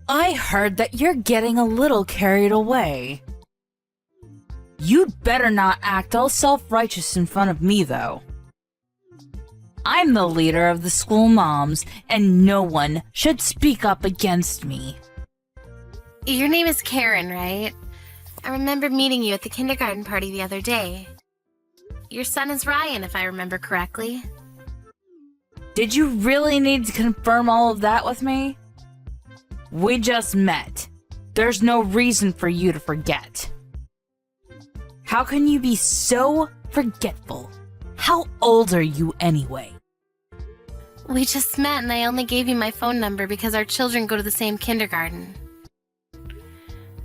I heard that you're getting a little carried away. You'd better not act all self-righteous in front of me, though. I'm the leader of the school moms, and no one should speak up against me. Your name is Karen, right? I remember meeting you at the kindergarten party the other day. Your son is Ryan, if I remember correctly. Did you really need to confirm all of that with me? We just met. There's no reason for you to forget. How can you be so forgetful? How old are you anyway? We just met and I only gave you my phone number because our children go to the same kindergarten.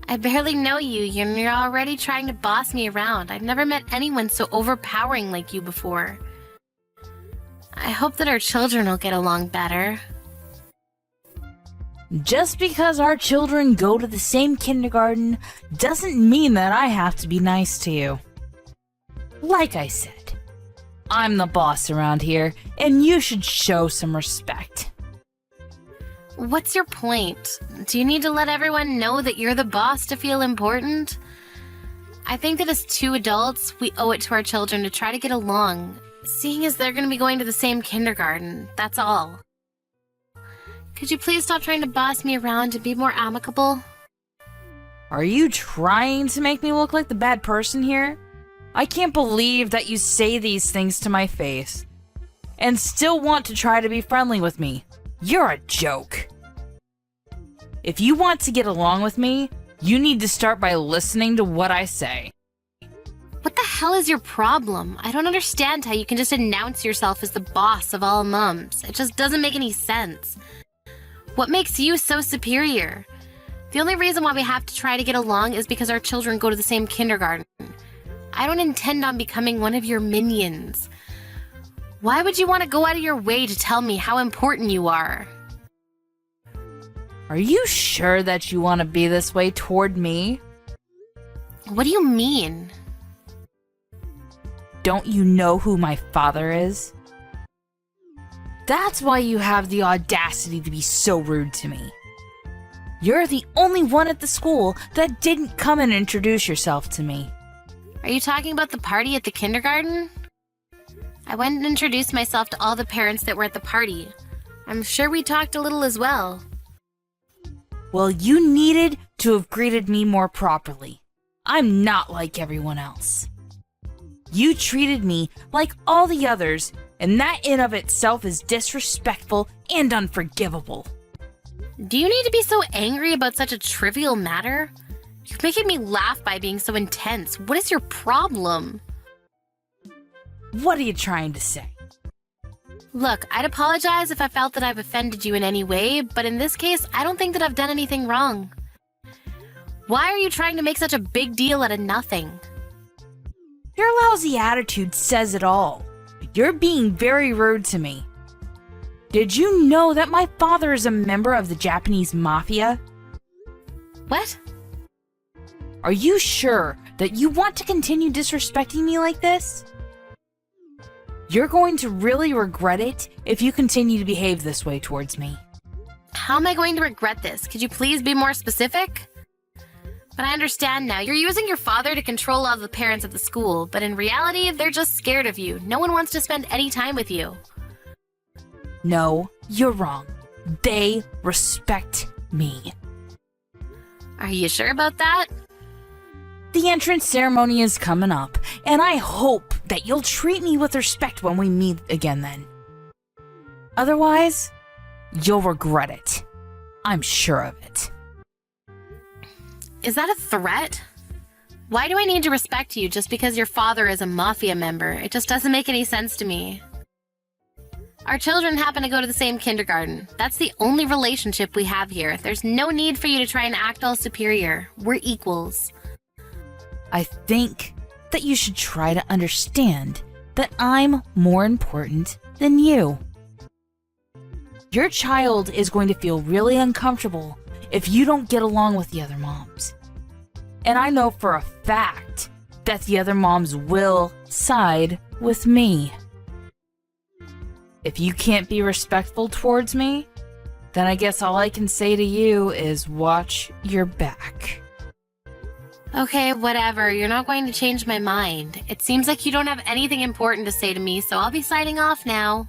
I barely know you and you're already trying to boss me around. I've never met anyone so overpowering like you before. I hope that our children will get along better. Just because our children go to the same kindergarten doesn't mean that I have to be nice to you. Like I said, I'm the boss around here, and you should show some respect. What's your point? Do you need to let everyone know that you're the boss to feel important? I think that as two adults, we owe it to our children to try to get along, seeing as they're going to be going to the same kindergarten, that's all. Could you please stop trying to boss me around and be more amicable? Are you trying to make me look like the bad person here? I can't believe that you say these things to my face and still want to try to be friendly with me. You're a joke. If you want to get along with me, you need to start by listening to what I say. What the hell is your problem? I don't understand how you can just announce yourself as the boss of all mums. It just doesn't make any sense. What makes you so superior? The only reason why we have to try to get along is because our children go to the same kindergarten. I don't intend on becoming one of your minions. Why would you want to go out of your way to tell me how important you are? Are you sure that you want to be this way toward me? What do you mean? Don't you know who my father is? That's why you have the audacity to be so rude to me. You're the only one at the school that didn't come and introduce yourself to me. Are you talking about the party at the kindergarten? I went and introduced myself to all the parents that were at the party. I'm sure we talked a little as well. Well, you needed to have greeted me more properly. I'm not like everyone else. You treated me like all the others, and that in of itself is disrespectful and unforgivable. Do you need to be so angry about such a trivial matter? You're making me laugh by being so intense. What is your problem? What are you trying to say? Look, I'd apologize if I felt that I've offended you in any way, but in this case, I don't think that I've done anything wrong. Why are you trying to make such a big deal out of nothing? Your lousy attitude says it all. You're being very rude to me. Did you know that my father is a member of the Japanese mafia? What? Are you sure that you want to continue disrespecting me like this? You're going to really regret it if you continue to behave this way towards me. How am I going to regret this? Could you please be more specific? But I understand now. You're using your father to control all the parents at the school, but in reality, they're just scared of you. No one wants to spend any time with you. No, you're wrong. They respect me. Are you sure about that? The entrance ceremony is coming up, and I hope that you'll treat me with respect when we meet again then. Otherwise, you'll regret it. I'm sure of it. Is that a threat? Why do I need to respect you just because your father is a mafia member? It just doesn't make any sense to me. Our children happen to go to the same kindergarten. That's the only relationship we have here. There's no need for you to try and act all superior. We're equals. I think that you should try to understand that I'm more important than you. Your child is going to feel really uncomfortable if you don't get along with the other moms. And I know for a fact that the other moms will side with me. If you can't be respectful towards me, Then I guess all I can say to you is watch your back. Okay, whatever. You're not going to change my mind. It seems like you don't have anything important to say to me, so I'll be signing off now.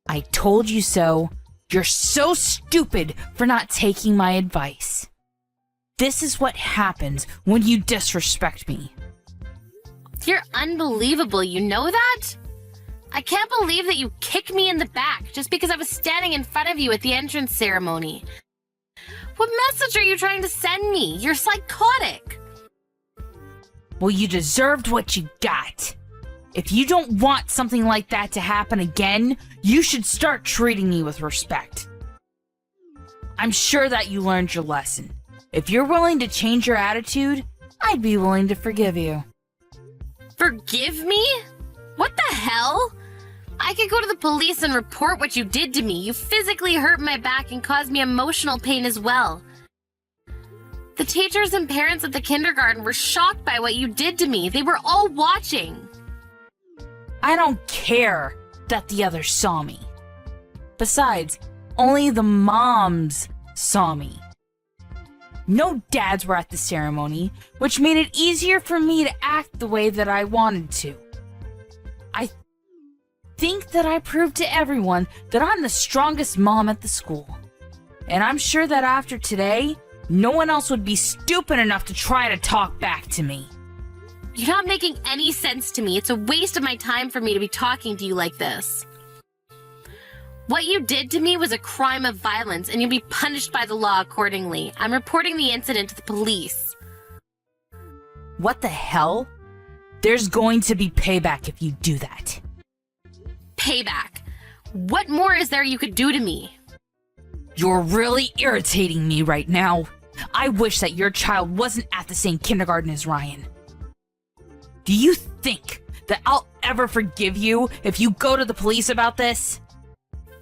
I told you so. You're so stupid for not taking my advice. This is what happens when you disrespect me. You're unbelievable, you know that? I can't believe that you kicked me in the back just because I was standing in front of you at the entrance ceremony. What message are you trying to send me? You're psychotic. Well, you deserved what you got. If you don't want something like that to happen again, you should start treating me with respect. I'm sure that you learned your lesson. If you're willing to change your attitude, I'd be willing to forgive you. Forgive me? What the hell? I could go to the police and report what you did to me. You physically hurt my back and caused me emotional pain as well. The teachers and parents at the kindergarten were shocked by what you did to me. They were all watching. I don't care that the others saw me. Besides, only the moms saw me. No dads were at the ceremony, which made it easier for me to act the way that I wanted to. I think that I proved to everyone that I'm the strongest mom at the school. And I'm sure that after today, no one else would be stupid enough to try to talk back to me. You're not making any sense to me. It's a waste of my time for me to be talking to you like this. What you did to me was a crime of violence, and you'll be punished by the law accordingly. I'm reporting the incident to the police. What the hell? There's going to be payback if you do that. Payback? What more is there you could do to me? You're really irritating me right now. I wish that your child wasn't at the same kindergarten as Ryan. Do you think that I'll ever forgive you if you go to the police about this?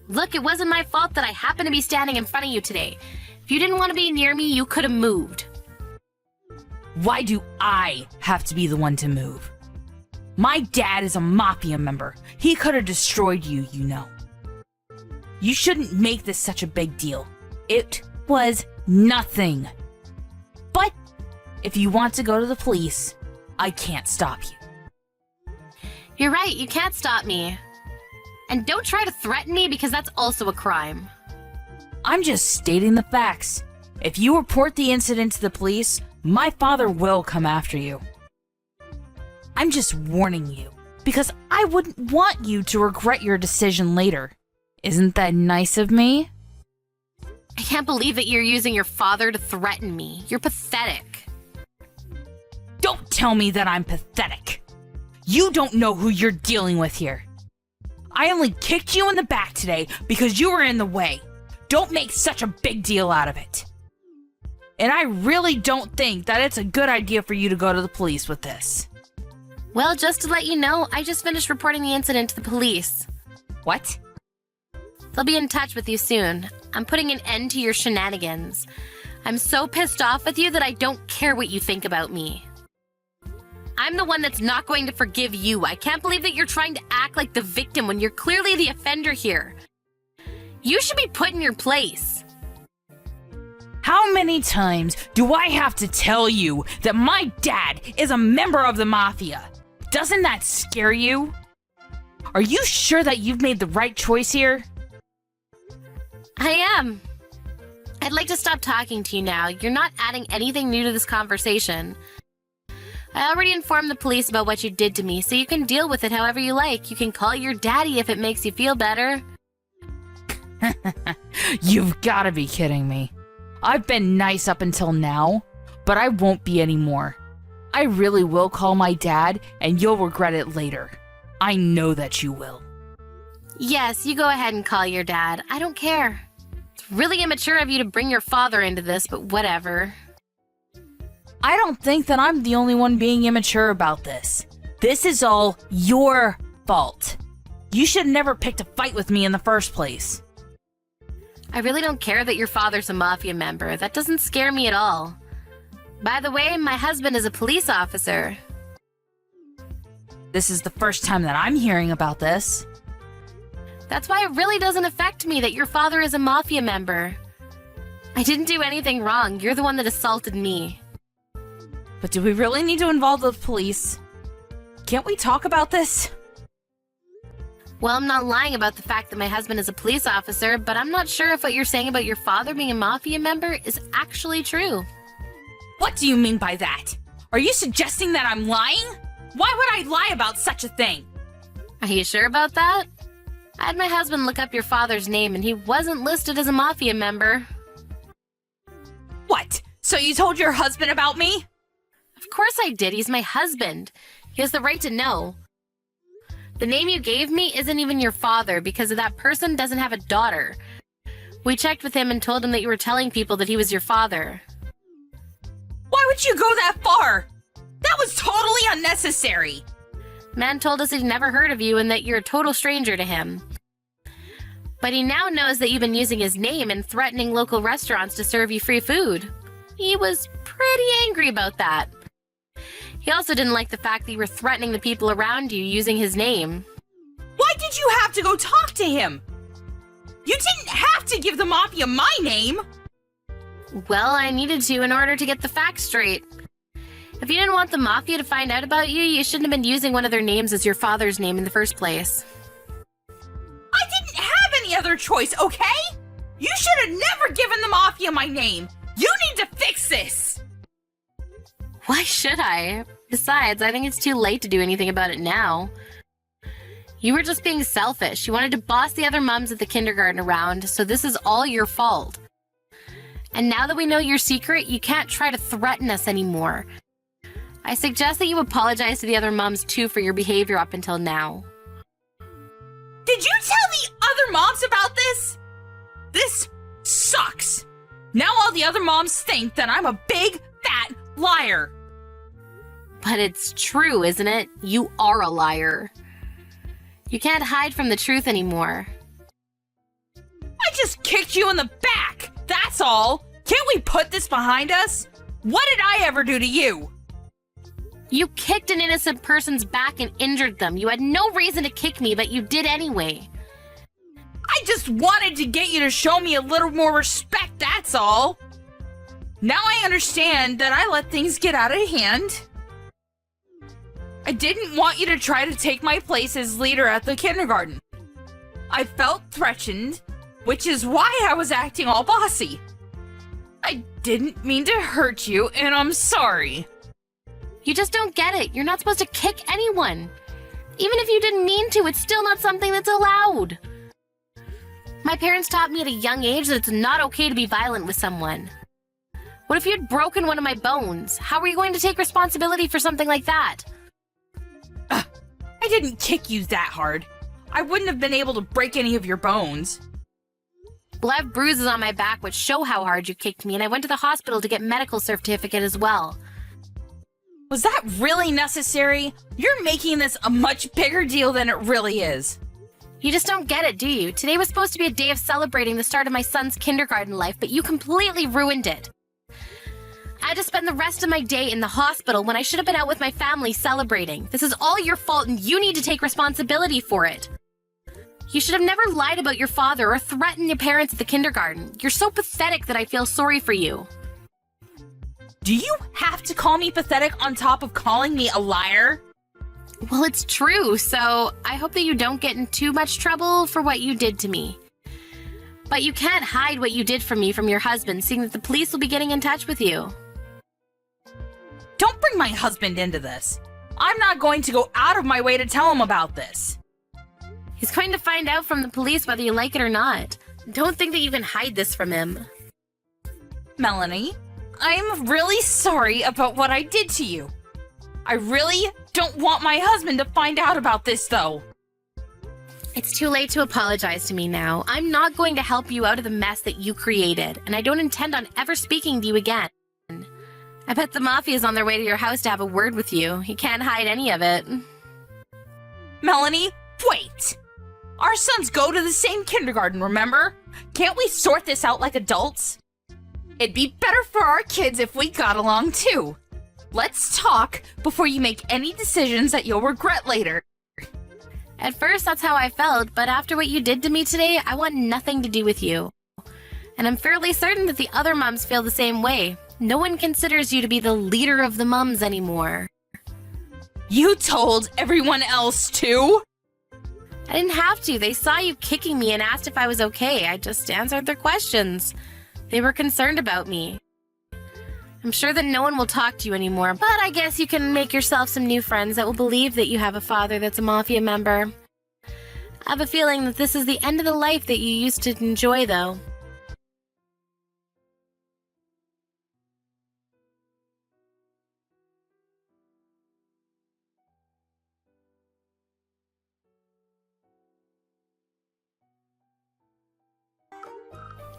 Look, it wasn't my fault that I happened to be standing in front of you today. If you didn't want to be near me, you could have moved. Why do I have to be the one to move? My dad is a mafia member. He could have destroyed you, you know. You shouldn't make this such a big deal. It was nothing. But if you want to go to the police, I can't stop you. You're right, you can't stop me. And don't try to threaten me because that's also a crime. I'm just stating the facts. If you report the incident to the police, my father will come after you. I'm just warning you, because I wouldn't want you to regret your decision later. Isn't that nice of me? I can't believe that you're using your father to threaten me. You're pathetic. Don't tell me that I'm pathetic. You don't know who you're dealing with here. I only kicked you in the back today because you were in the way. Don't make such a big deal out of it. And I really don't think that it's a good idea for you to go to the police with this. Well, just to let you know, I just finished reporting the incident to the police. What? They'll be in touch with you soon. I'm putting an end to your shenanigans. I'm so pissed off with you that I don't care what you think about me. I'm the one that's not going to forgive you. I can't believe that you're trying to act like the victim when you're clearly the offender here. You should be put in your place. How many times do I have to tell you that my dad is a member of the mafia? Doesn't that scare you? Are you sure that you've made the right choice here? I am. I'd like to stop talking to you now. You're not adding anything new to this conversation. I already informed the police about what you did to me, so you can deal with it however you like. You can call your daddy if it makes you feel better. You've got to be kidding me. I've been nice up until now, but I won't be anymore. I really will call my dad, and you'll regret it later. I know that you will. Yes, you go ahead and call your dad. I don't care. It's really immature of you to bring your father into this, but whatever. I don't think that I'm the only one being immature about this. This is all your fault. You should have never picked a fight with me in the first place. I really don't care that your father's a mafia member. That doesn't scare me at all. By the way, my husband is a police officer. This is the first time that I'm hearing about this. That's why it really doesn't affect me that your father is a mafia member. I didn't do anything wrong. You're the one that assaulted me. But do we really need to involve the police? Can't we talk about this? Well, I'm not lying about the fact that my husband is a police officer, but I'm not sure if what you're saying about your father being a mafia member is actually true. What do you mean by that? Are you suggesting that I'm lying? Why would I lie about such a thing? Are you sure about that? I had my husband look up your father's name and he wasn't listed as a mafia member. What? So you told your husband about me? Of course I did. He's my husband. He has the right to know. The name you gave me isn't even your father because that person doesn't have a daughter. We checked with him and told him that you were telling people that he was your father. Why would you go that far? That was totally unnecessary. Man told us he'd never heard of you and that you're a total stranger to him. But he now knows that you've been using his name and threatening local restaurants to serve you free food. He was pretty angry about that. He also didn't like the fact that you were threatening the people around you using his name. Why did you have to go talk to him? You didn't have to give the mafia my name. Well, I needed to in order to get the facts straight. If you didn't want the mafia to find out about you, you shouldn't have been using one of their names as your father's name in the first place. I didn't have any other choice, okay? You should have never given the mafia my name. You need to fix this. Why should I? Besides, I think it's too late to do anything about it now. You were just being selfish. You wanted to boss the other mums at the kindergarten around, so this is all your fault. And now that we know your secret, you can't try to threaten us anymore. I suggest that you apologize to the other mums too for your behavior up until now. Did you tell the other moms about this? This sucks. Now all the other moms think that I'm a big, fat liar. But it's true, isn't it? You are a liar. You can't hide from the truth anymore. I just kicked you in the back, that's all. Can't we put this behind us? What did I ever do to you? You kicked an innocent person's back and injured them. You had no reason to kick me, but you did anyway. I just wanted to get you to show me a little more respect, that's all. Now I understand that I let things get out of hand. I didn't want you to try to take my place as leader at the kindergarten. I felt threatened, which is why I was acting all bossy. I didn't mean to hurt you, and I'm sorry. You just don't get it. You're not supposed to kick anyone. Even if you didn't mean to, it's still not something that's allowed. My parents taught me at a young age that it's not okay to be violent with someone. What if you had broken one of my bones? How were you going to take responsibility for something like that? I didn't kick you that hard. I wouldn't have been able to break any of your bones. Well, I have bruises on my back which show how hard you kicked me, and I went to the hospital to get medical certificate as well. Was that really necessary? You're making this a much bigger deal than it really is. You just don't get it, do you? Today was supposed to be a day of celebrating the start of my son's kindergarten life, but you completely ruined it. I had to spend the rest of my day in the hospital when I should have been out with my family celebrating. This is all your fault and you need to take responsibility for it. You should have never lied about your father or threatened your parents at the kindergarten. You're so pathetic that I feel sorry for you. Do you have to call me pathetic on top of calling me a liar? Well, it's true, so I hope that you don't get in too much trouble for what you did to me. But you can't hide what you did for me from your husband, seeing that the police will be getting in touch with you. Don't bring my husband into this. I'm not going to go out of my way to tell him about this. He's going to find out from the police whether you like it or not. Don't think that you can hide this from him. Melanie, I'm really sorry about what I did to you. I really don't want my husband to find out about this, though. It's too late to apologize to me now. I'm not going to help you out of the mess that you created, and I don't intend on ever speaking to you again. I bet the mafia's on their way to your house to have a word with you. You can't hide any of it. Melanie, wait! Our sons go to the same kindergarten, remember? Can't we sort this out like adults? It'd be better for our kids if we got along too. Let's talk before you make any decisions that you'll regret later. At first, that's how I felt, but after what you did to me today, I want nothing to do with you. And I'm fairly certain that the other mums feel the same way. No one considers you to be the leader of the mums anymore. You told everyone else too? I didn't have to. They saw you kicking me and asked if I was okay. I just answered their questions. They were concerned about me. I'm sure that no one will talk to you anymore, but I guess you can make yourself some new friends that will believe that you have a father that's a mafia member. I have a feeling that this is the end of the life that you used to enjoy, though.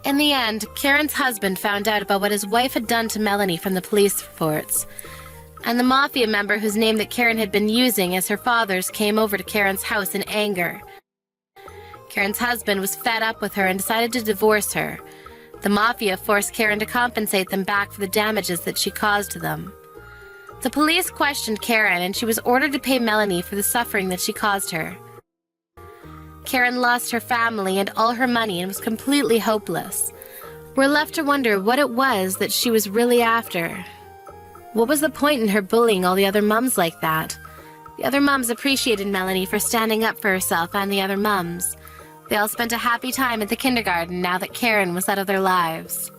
In the end, Karen's husband found out about what his wife had done to Melanie from the police reports. And the mafia member whose name that Karen had been using as her father's came over to Karen's house in anger. Karen's husband was fed up with her and decided to divorce her. The mafia forced Karen to compensate them back for the damages that she caused to them. The police questioned Karen and she was ordered to pay Melanie for the suffering that she caused her. Karen lost her family and all her money and was completely hopeless. We're left to wonder what it was that she was really after. What was the point in her bullying all the other mums like that? The other mums appreciated Melanie for standing up for herself and the other mums. They all spent a happy time at the kindergarten now that Karen was out of their lives.